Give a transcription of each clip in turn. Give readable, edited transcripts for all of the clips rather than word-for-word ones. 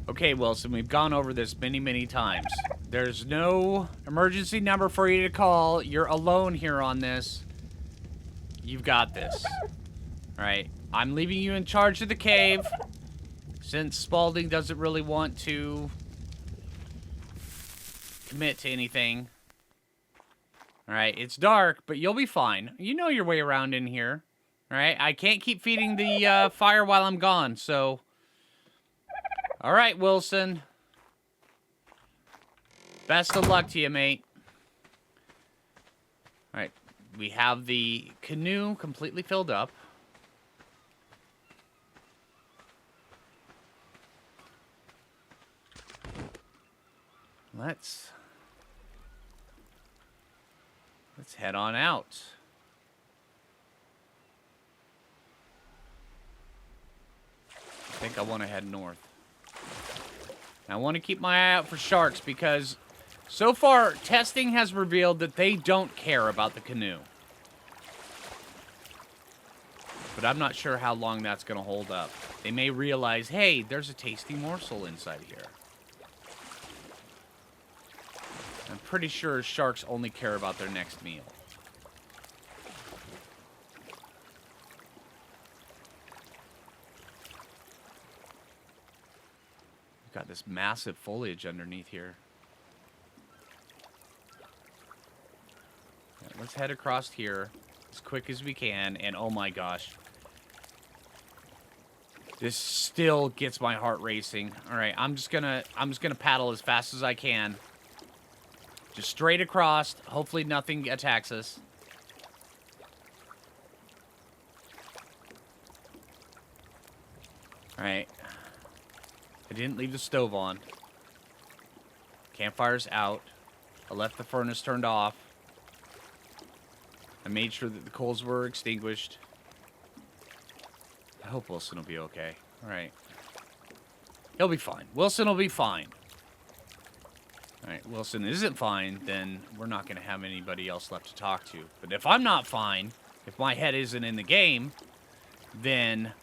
Okay, Wilson, we've gone over this many, many times. There's no emergency number for you to call. You're alone here on this. You've got this. Alright, I'm leaving you in charge of the cave. Since Spaulding doesn't really want to commit to anything. Alright, it's dark, but you'll be fine. You know your way around in here. Alright, I can't keep feeding the fire while I'm gone, so... Alright, Wilson. Best of luck to you, mate. Alright, we have the canoe completely filled up. Let's head on out. I think I want to head north. I want to keep my eye out for sharks because so far testing has revealed that they don't care about the canoe. But I'm not sure how long that's going to hold up. They may realize, hey, there's a tasty morsel inside here. I'm pretty sure sharks only care about their next meal. We've got this massive foliage underneath here. Right, let's head across here as quick as we can, and oh my gosh. This still gets my heart racing. All right, I'm just gonna paddle as fast as I can. Just straight across. Hopefully nothing attacks us. Alright. I didn't leave the stove on. Campfire's out. I left the furnace turned off. I made sure that the coals were extinguished. I hope Wilson will be okay. Alright. He'll be fine. Wilson will be fine. Alright, Wilson isn't fine, then we're not going to have anybody else left to talk to. But if I'm not fine, if my head isn't in the game, then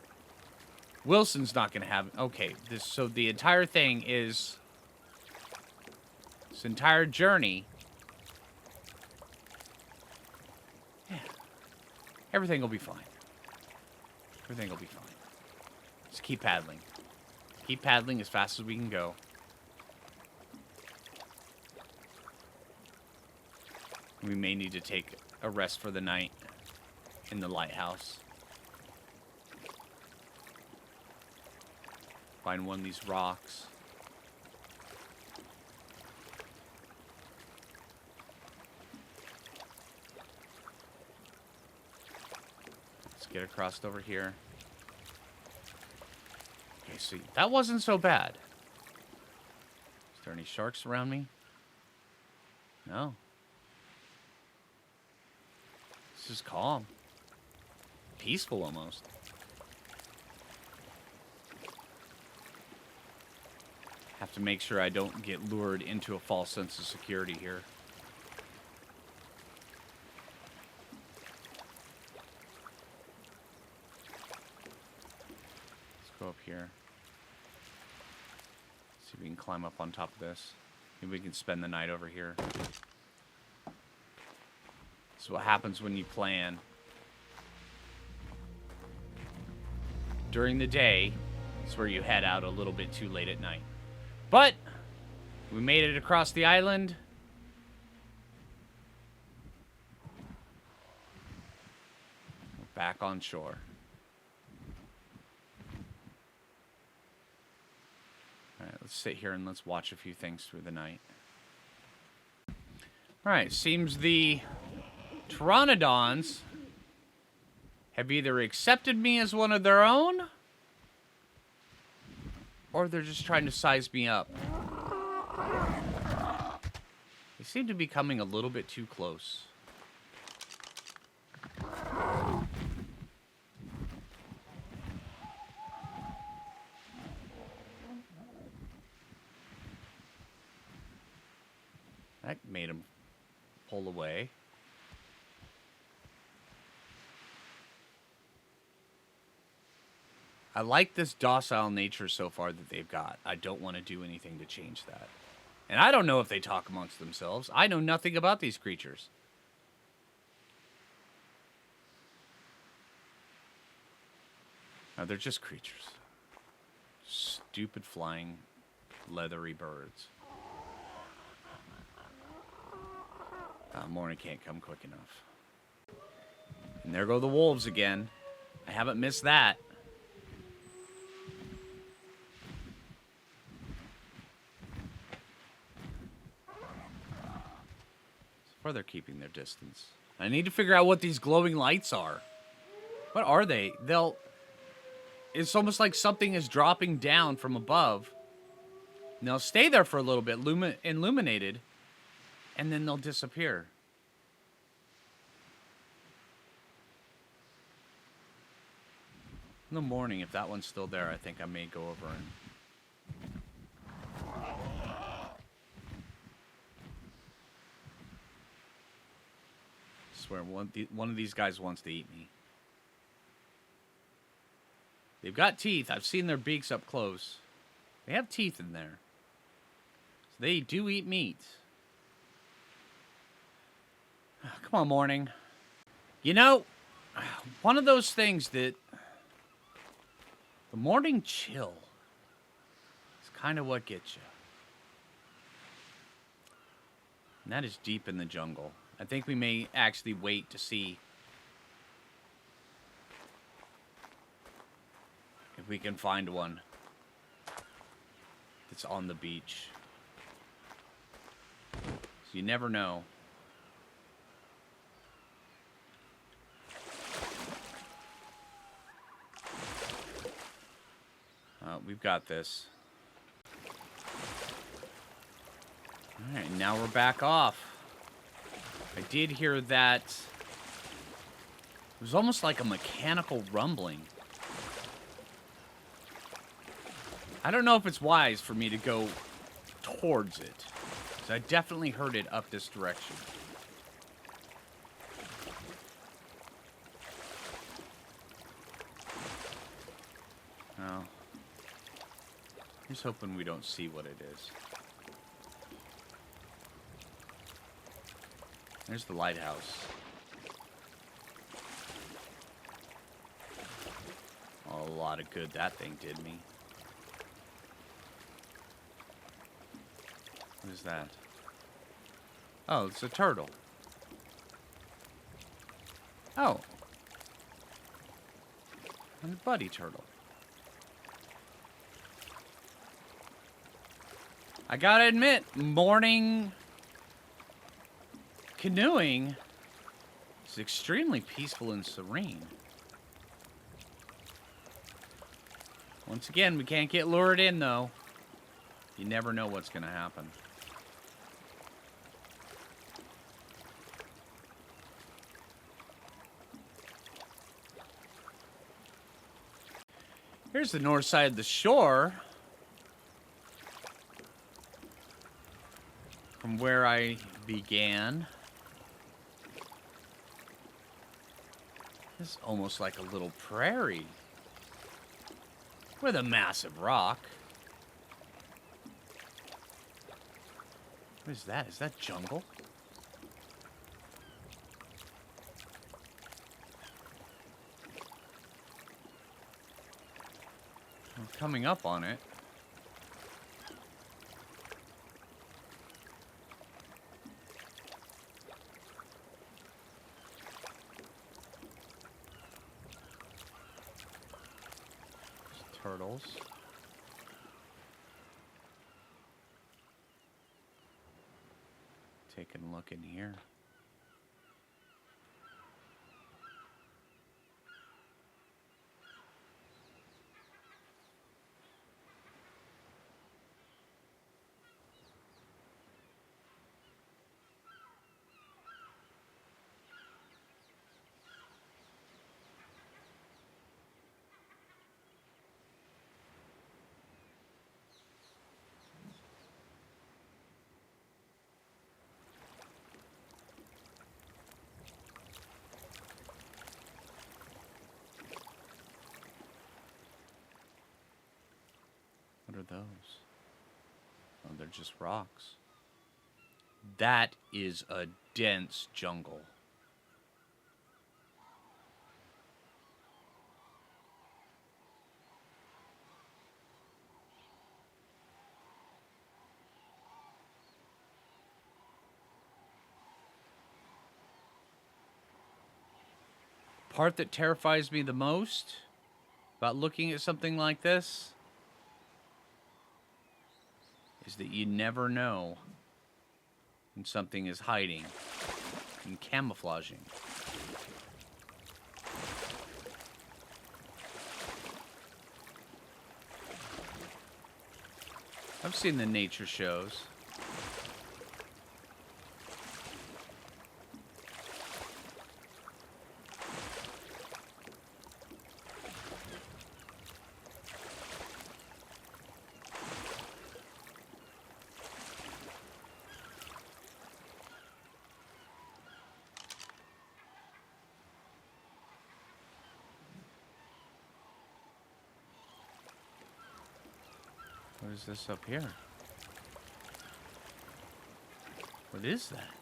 Wilson's not going to have... Okay, so the entire thing is... This entire journey... Yeah. Everything will be fine. Everything will be fine. Just keep paddling. Keep paddling as fast as we can go. We may need to take a rest for the night in the lighthouse. Find one of these rocks. Let's get across over here. Okay, so that wasn't so bad. Is there any sharks around me? No. This is calm. Peaceful, almost. Have to make sure I don't get lured into a false sense of security here. Let's go up here. See if we can climb up on top of this. Maybe we can spend the night over here. This is what happens when you plan. During the day, it's where you head out a little bit too late at night. But, we made it across the island. We're back on shore. Alright, let's sit here and let's watch a few things through the night. Alright, seems the Pteranodons have either accepted me as one of their own, or they're just trying to size me up. They seem to be coming a little bit too close. That made him pull away. I like this docile nature so far that they've got. I don't want to do anything to change that. And I don't know if they talk amongst themselves. I know nothing about these creatures. No, they're just creatures. Stupid flying, leathery birds. Morning can't come quick enough. And there go the wolves again. I haven't missed that. So far they're keeping their distance. I need to figure out what these glowing lights are. What are they? It's almost like something is dropping down from above. And they'll stay there for a little bit, illuminated, and then they'll disappear. In the morning, if that one's still there, I think I may go over and... I swear, one of these guys wants to eat me. They've got teeth. I've seen their beaks up close. They have teeth in there. So they do eat meat. Come on, morning. You know, one of those things that... The morning chill is kind of what gets you. And that is deep in the jungle. I think we may actually wait to see if we can find one that's on the beach. So you never know. We've got this. Alright, now we're back off. I did hear that... It was almost like a mechanical rumbling. I don't know if it's wise for me to go towards it. Because I definitely heard it up this direction. Oh. Just hoping we don't see what it is. There's the lighthouse. Oh, a lot of good that thing did me. What is that? Oh, it's a turtle. Oh. And a buddy turtle. I gotta admit, morning canoeing is extremely peaceful and serene. Once again, we can't get lured in, though. You never know what's gonna happen. Here's the north side of the shore. From where I began. This is almost like a little prairie. With a massive rock. What is that? Is that jungle? I'm coming up on it. Turtles. Taking a look in here. What are those? Oh, they're just rocks. That is a dense jungle. Part that terrifies me the most about looking at something like this is that you never know when something is hiding and camouflaging. I've seen the nature shows. What is this up here? What is that?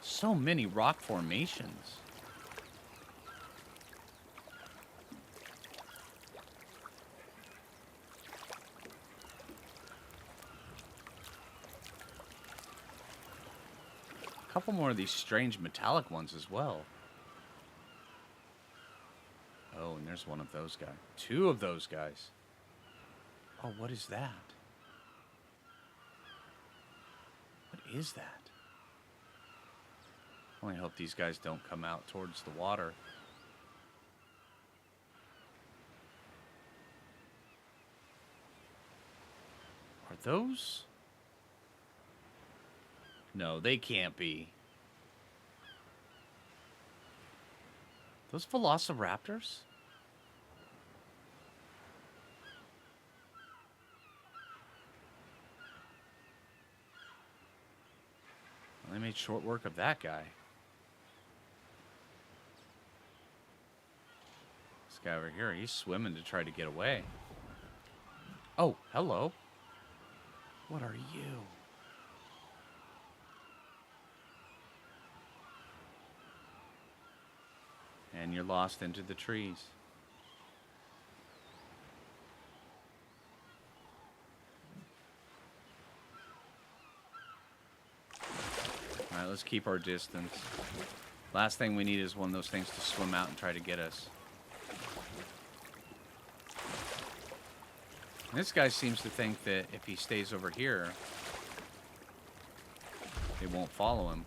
So many rock formations. A couple more of these strange metallic ones as well. Oh, and there's one of those guys. Two of those guys. Oh, what is that? What is that? I only hope these guys don't come out towards the water. Are those? No, they can't be. Those velociraptors? Well, they made short work of that guy. This guy over here, he's swimming to try to get away. Oh, hello. What are you? And you're lost into the trees. Alright, let's keep our distance. Last thing we need is one of those things to swim out and try to get us. This guy seems to think that if he stays over here, they won't follow him.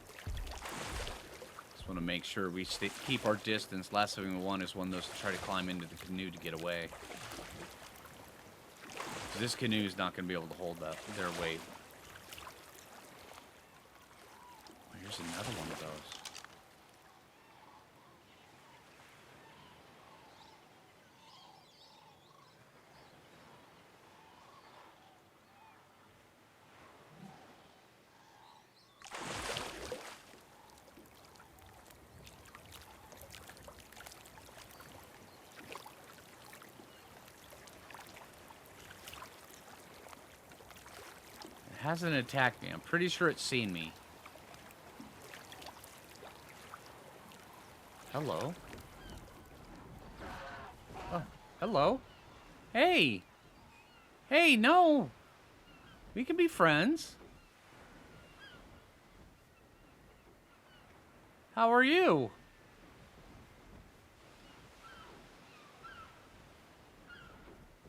Just want to make sure we keep our distance. Last thing we want is one of those to try to climb into the canoe to get away. This canoe is not going to be able to hold up their weight. Oh, here's another one of those. Hasn't attacked me. I'm pretty sure it's seen me. Hello. Oh, hello. Hey. Hey, no. We can be friends. How are you?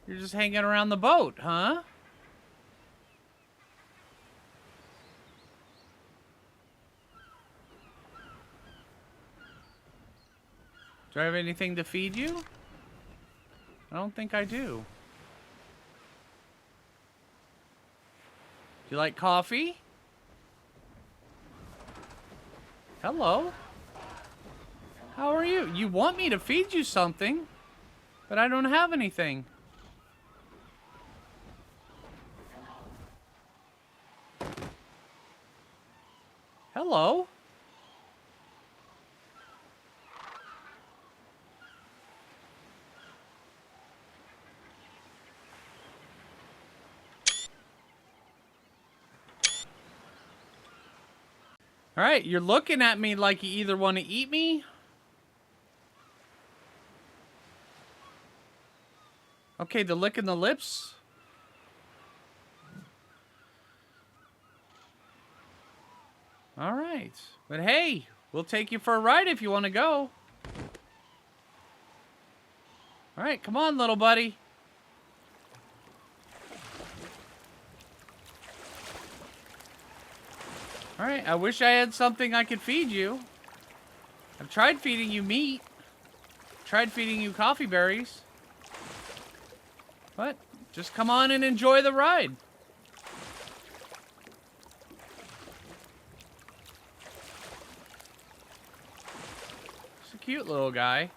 You're just hanging around the boat, huh? Do I have anything to feed you? I don't think I do. Do you like coffee? Hello. How are you? You want me to feed you something, but I don't have anything. Hello. Alright, you're looking at me like you either want to eat me. Okay, the licking the lips. Alright. But hey, we'll take you for a ride if you want to go. Alright, come on, little buddy. Alright, I wish I had something I could feed you. I've tried feeding you meat. Tried feeding you coffee berries. But, just come on and enjoy the ride. It's a cute little guy.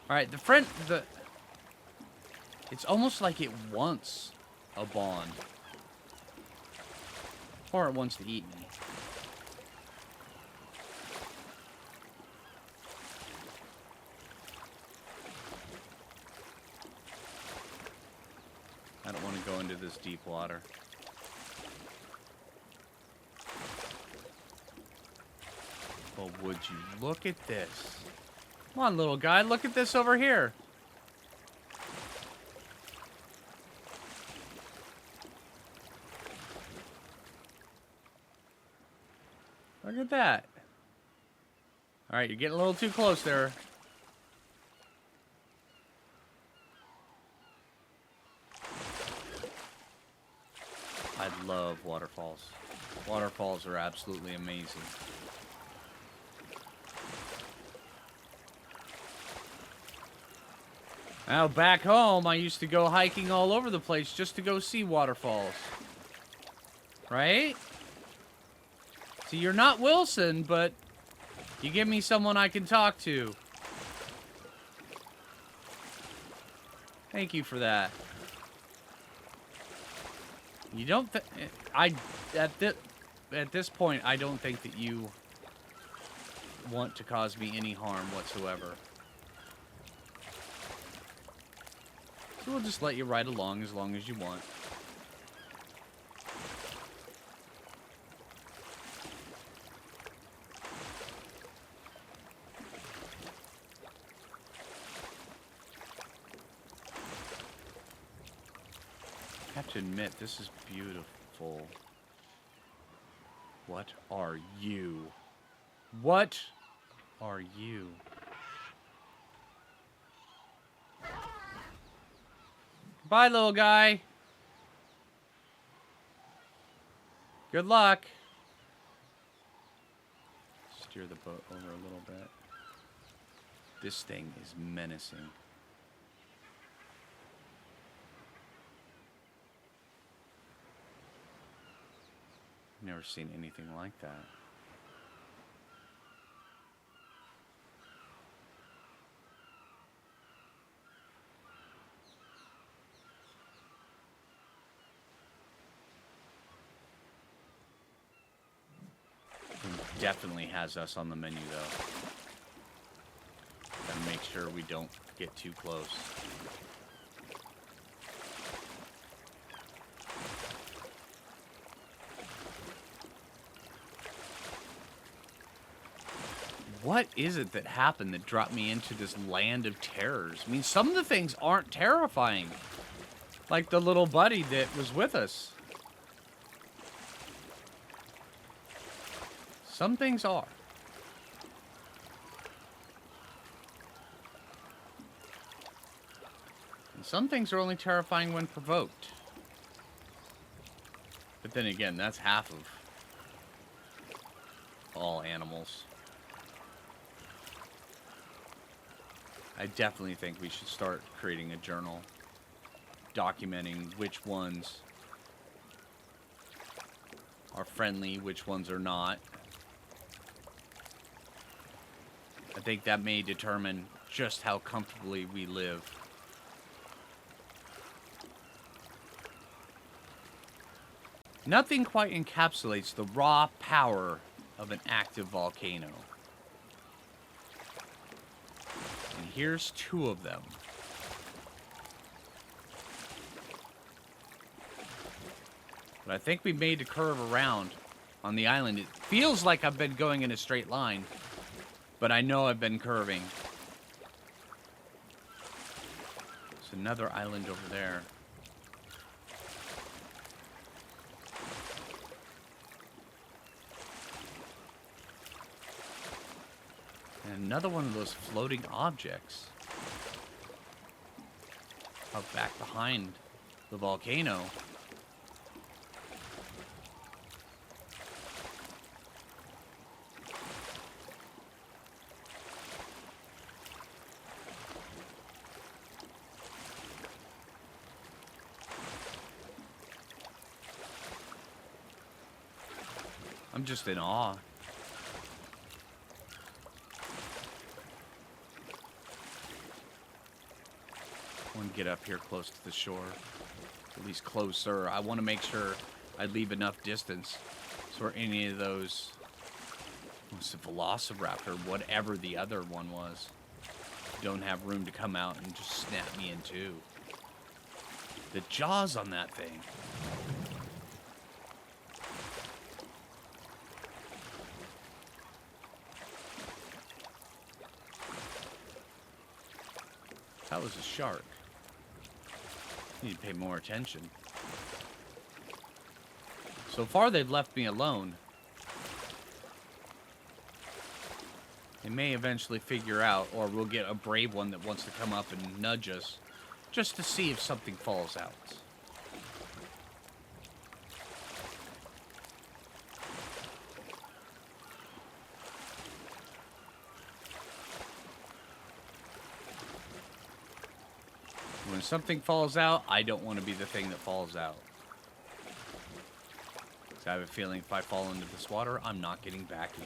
Alright, it's almost like it wants a bond. Or it wants to eat me. I don't want to go into this deep water. Well, would you look at this? Come on, little guy, look at this over here. Look at that. Alright, you're getting a little too close there. I love waterfalls. Waterfalls are absolutely amazing. Now, back home, I used to go hiking all over the place just to go see waterfalls. Right? See, you're not Wilson, but you give me someone I can talk to. Thank you for that. You don't at this point, I don't think that you want to cause me any harm whatsoever. So we'll just let you ride along as you want. I have to admit, this is beautiful. What are you? What are you? Bye, little guy. Good luck. Steer the boat over a little bit. This thing is menacing. Never seen anything like that. It definitely has us on the menu, though. Gotta make sure we don't get too close. What is it that happened that dropped me into this land of terrors? I mean, some of the things aren't terrifying. Like the little buddy that was with us. Some things are. And some things are only terrifying when provoked. But then again, that's half of all animals. I definitely think we should start creating a journal documenting which ones are friendly, which ones are not. I think that may determine just how comfortably we live. Nothing quite encapsulates the raw power of an active volcano. And here's two of them. But I think we made a curve around on the island. It feels like I've been going in a straight line, but I know I've been curving. There's another island over there. And another one of those floating objects out back behind the volcano. I'm just in awe. I want to get up here close to the shore. At least closer. I want to make sure I leave enough distance so any of those... What's the Velociraptor? Whatever the other one was. Don't have room to come out and just snap me in two. The jaws on that thing. That was a shark. Need to pay more attention. So far, they've left me alone. They may eventually figure out, or we'll get a brave one that wants to come up and nudge us, just to see if something falls out. When something falls out, I don't want to be the thing that falls out. Because I have a feeling if I fall into this water, I'm not getting back in.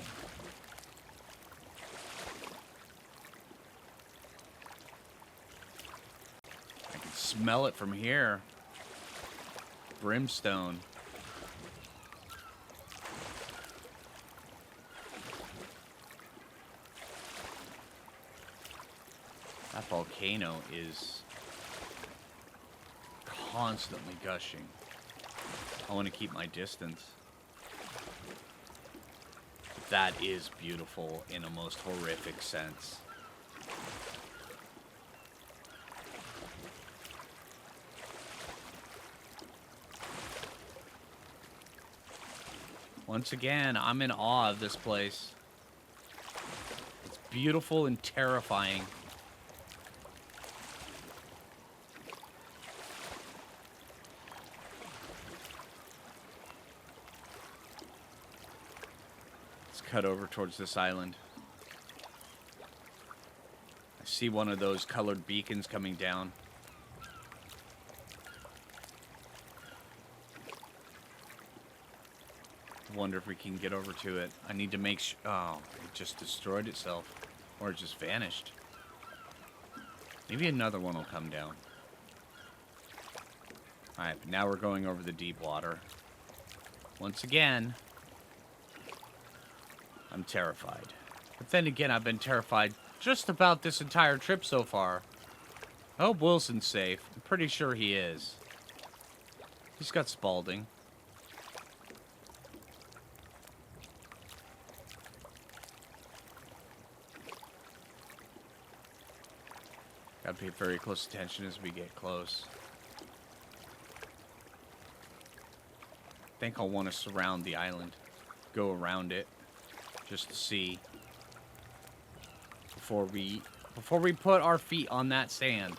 I can smell it from here. Brimstone. That volcano is constantly gushing. I want to keep my distance. But that is beautiful in a most horrific sense. Once again, I'm in awe of this place. It's beautiful and terrifying. Cut over towards this island. I see one of those colored beacons coming down. Wonder if we can get over to it. I need to make sure. Oh, it just destroyed itself. Or it just vanished. Maybe another one will come down. Alright, now we're going over the deep water. Once again, I'm terrified. But then again, I've been terrified just about this entire trip so far. I hope Wilson's safe. I'm pretty sure he is. He's got Spaulding. Gotta pay very close attention as we get close. I think I'll want to surround the island. Go around it. Just to see before we put our feet on that sand.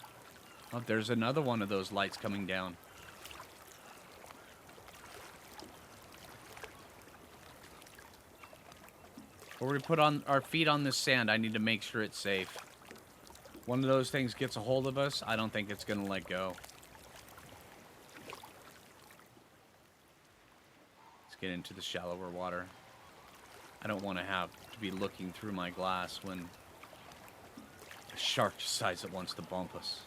Oh, there's another one of those lights coming down. Before we put on our feet on this sand, I need to make sure it's safe. One of those things gets a hold of us, I don't think it's gonna let go. Let's get into the shallower water. I don't want to have to be looking through my glass when a shark decides it wants to bump us.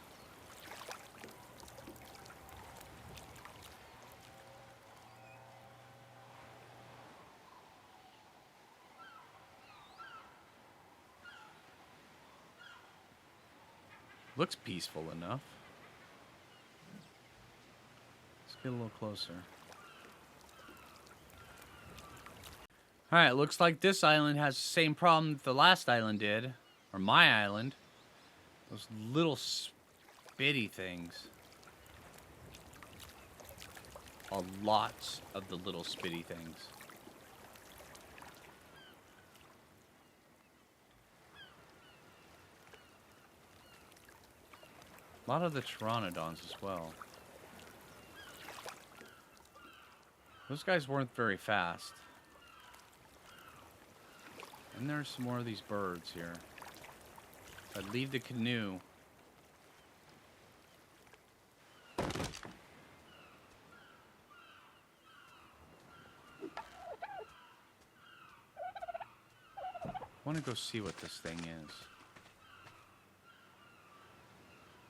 Looks peaceful enough. Let's get a little closer. Alright, looks like this island has the same problem that the last island did. Or my island. Those little spitty things. Lots of the little spitty things. A lot of the pteranodons as well. Those guys weren't very fast. And there's some more of these birds here. If I leave the canoe. I want to go see what this thing is.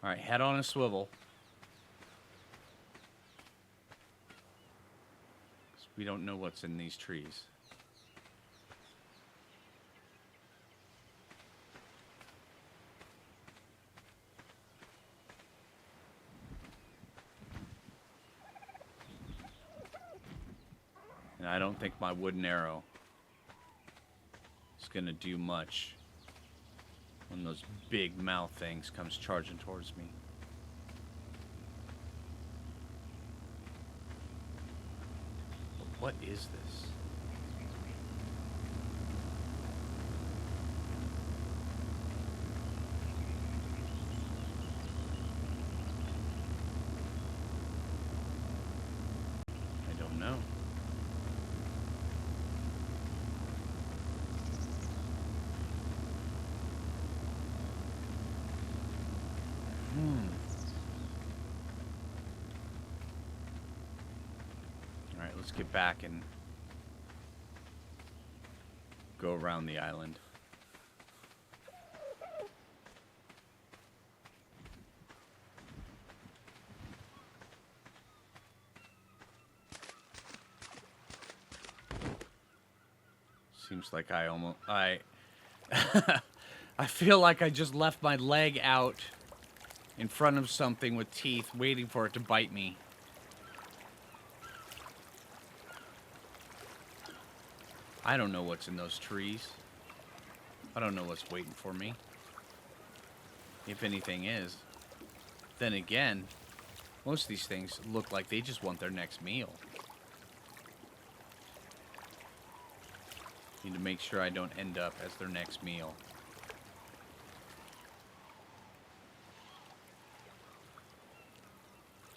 Alright, head on a swivel. We don't know what's in these trees. And I don't think my wooden arrow is gonna do much when those big mouth things comes charging towards me. But what is this? I don't know. Alright, let's get back and go around the island. Seems like I feel like I just left my leg out in front of something with teeth, waiting for it to bite me. I don't know what's in those trees. I don't know what's waiting for me. If anything is. Then again, most of these things look like they just want their next meal. Need to make sure I don't end up as their next meal.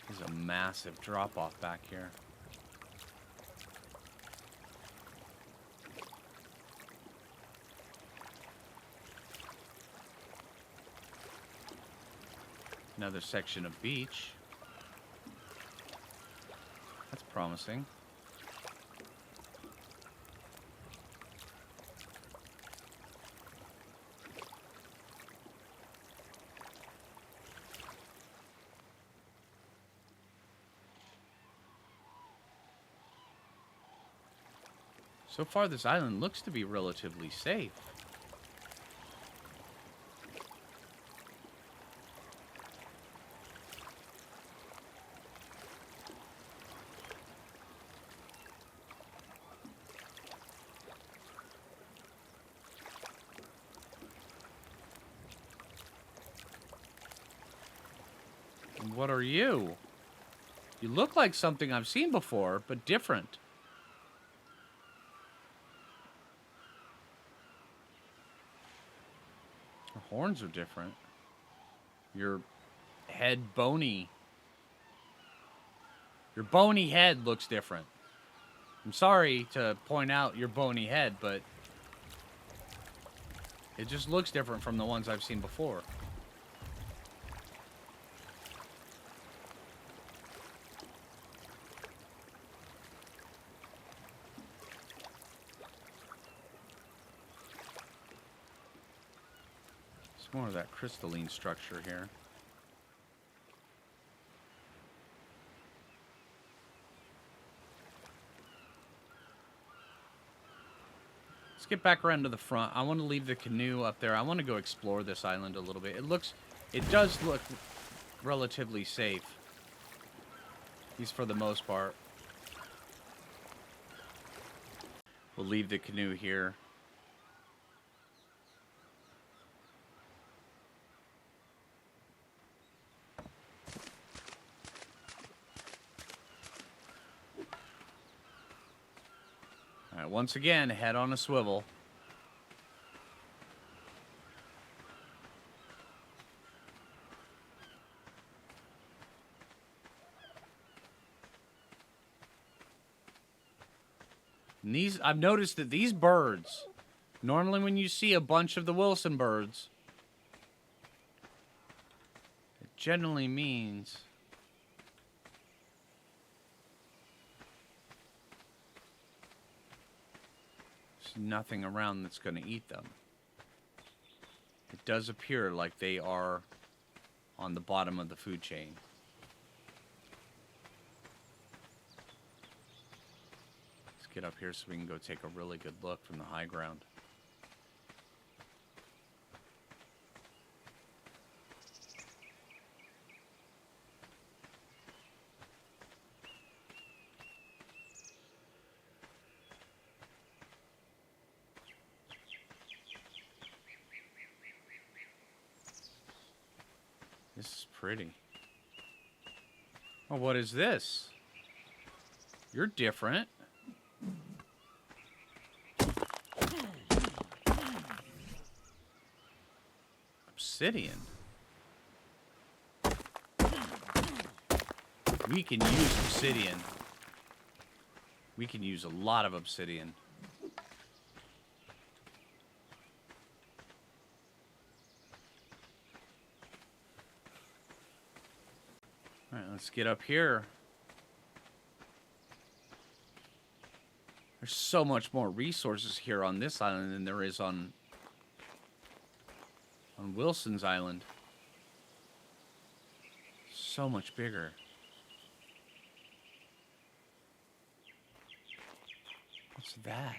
There's a massive drop-off back here. Another section of beach. That's promising. So far, this island looks to be relatively safe. And what are you? You look like something I've seen before, but different. Horns are different. Your head bony. Your bony head looks different. I'm sorry to point out your bony head, but it just looks different from the ones I've seen before. More of that crystalline structure here. Let's get back around to the front. I want to leave the canoe up there. I want to go explore this island a little bit. It does look relatively safe. At least for the most part. We'll leave the canoe here. All right, once again, head on a swivel. And I've noticed that these birds, normally when you see a bunch of the Wilson birds, it generally means there's nothing around that's going to eat them. It does appear like they are on the bottom of the food chain. Get up here so we can go take a really good look from the high ground. This is pretty. Oh, what is this? You're different. Obsidian. We can use obsidian. We can use a lot of obsidian. Alright, let's get up here. There's so much more resources here on this island than there is on Wilson's Island. So much bigger. What's that?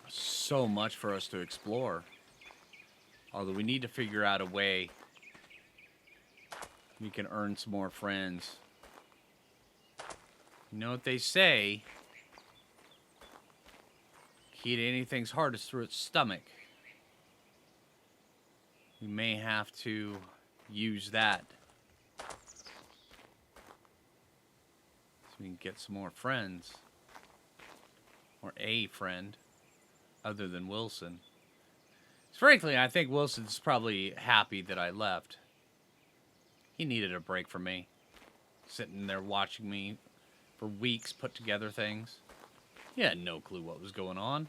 So much for us to explore. Although we need to figure out a way we can earn some more friends. You know what they say? Key to anything's hardest through its stomach. We may have to use that so we can get some more friends. Or a friend other than Wilson. Frankly, I think Wilson's probably happy that I left. He needed a break from me. Sitting there watching me for weeks put together things. He had no clue what was going on.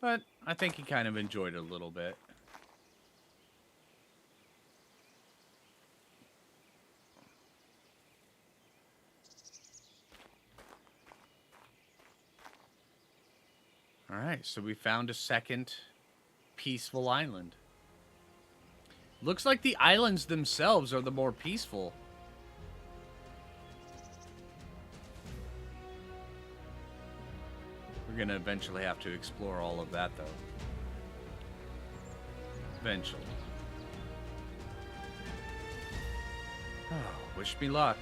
But I think he kind of enjoyed it a little bit. Alright, so we found a second peaceful island. Looks like the islands themselves are the more peaceful. We're going to eventually have to explore all of that, though. Eventually. Oh, wish me luck.